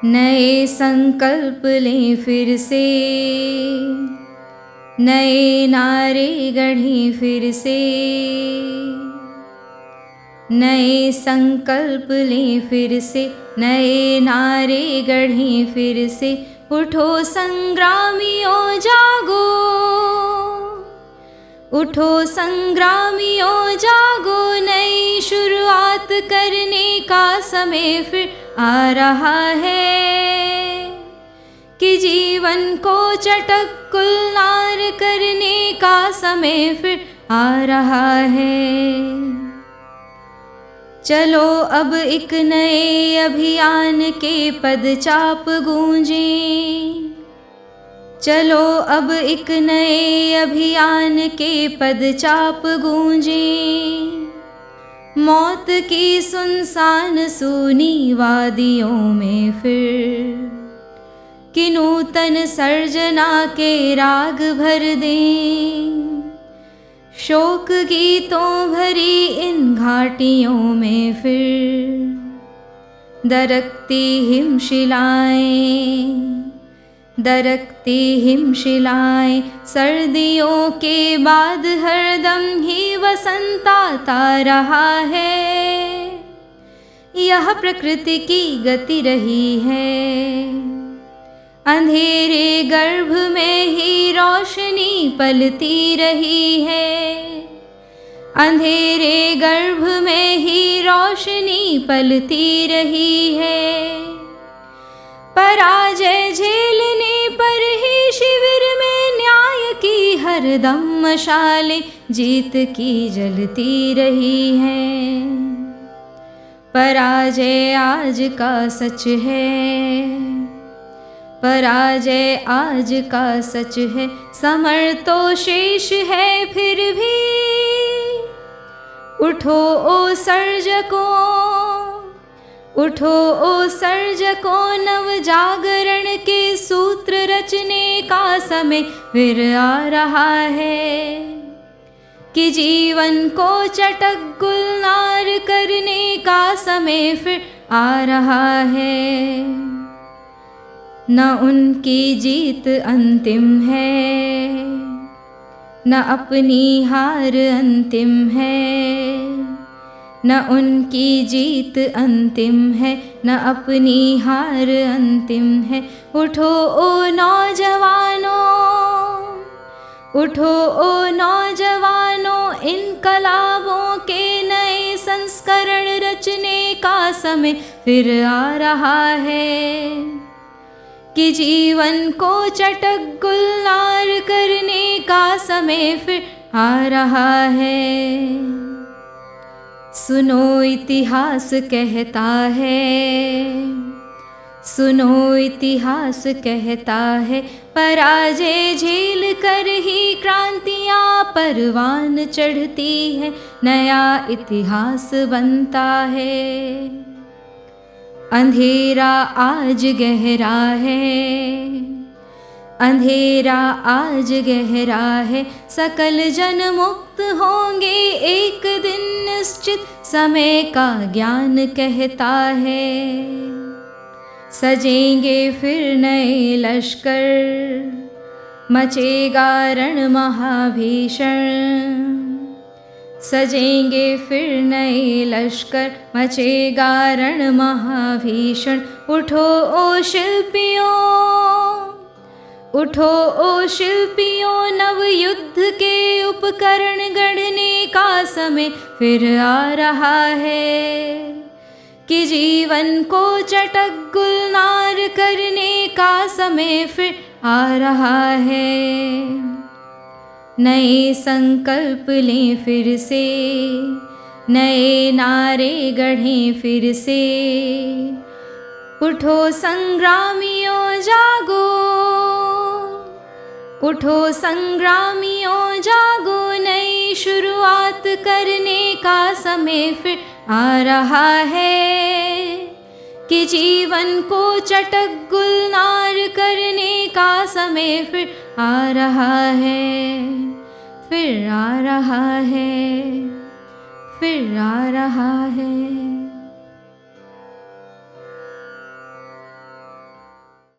नए संकल्प लें फिर से, नए नारे गढ़ें फिर से। नए संकल्प लें फिर से, नए नारे गढ़ें फिर से। उठो संग्रामियों जागो, उठो संग्रामियों जागो। नई शुरुआत करने का समय फिर आ रहा है, कि जीवन को चटक गुलजार करने का समय फिर आ रहा है। चलो अब एक नए अभियान के पदचाप गूंजें, चलो अब एक नए अभियान के पदचाप गूंजें। मौत की सुनसान सूनी वादियों में फिर कि नूतन सर्जना के राग भर दें। शोक गीतों भरी इन घाटियों में फिर दरकती हिमशिलाएं, दरकती हिमशिलाएं। सर्दियों के बाद हरदम ही वसंत आता रहा है, यह प्रकृति की गति रही है। अंधेरे गर्भ में ही रोशनी पलती रही है, अंधेरे गर्भ में ही रोशनी पलती रही है। पराजय झेलने पर ही शिविर में न्याय की हरदम मशालें जीत की जलती रही है। पराजय आज का सच है, पराजय आज का सच है। समर तो शेष है फिर भी, उठो ओ सर्जकों, उठो ओ सर्जकों। नव जागरण के सूत्र रचने का समय फिर आ रहा है, कि जीवन को चटक गुलजार करने का समय फिर आ रहा है। न उनकी जीत अंतिम है, न अपनी हार अंतिम है। न उनकी जीत अंतिम है, न अपनी हार अंतिम है। उठो ओ नौजवानों, उठो ओ नौजवानों। इनकलाबों के नए संस्करण रचने का समय फिर आ रहा है, कि जीवन को चटक गुलजार करने का समय फिर आ रहा है। सुनो इतिहास कहता है, सुनो इतिहास कहता है। पराजय झेल कर ही क्रांतियाँ परवान चढ़ती है, नया इतिहास बनता है। अंधेरा आज गहरा है, अंधेरा आज गहरा है। सकल जन मुक्त होंगे एक दिन निश्चित, समय का ज्ञान कहता है। सजेंगे फिर नए लश्कर, मचेगा रण महाभीषण। सजेंगे फिर नए लश्कर, मचेगा रण महाभीषण। उठो ओ शिल्पियों, उठो ओ शिल्पियों। नव युद्ध के उपकरण गढ़ने का समय फिर आ रहा है, कि जीवन को चटक गुलजार करने का समय फिर आ रहा है। नए संकल्प लें फिर से, नए नारे गढ़ें फिर से। उठो संग्रामियों जागो, उठो संग्रामियों जागो। नई शुरुआत करने का समय फिर आ रहा है, कि जीवन को चटक गुलजार करने का समय फिर आ रहा है, फिर आ रहा है, फिर आ रहा है।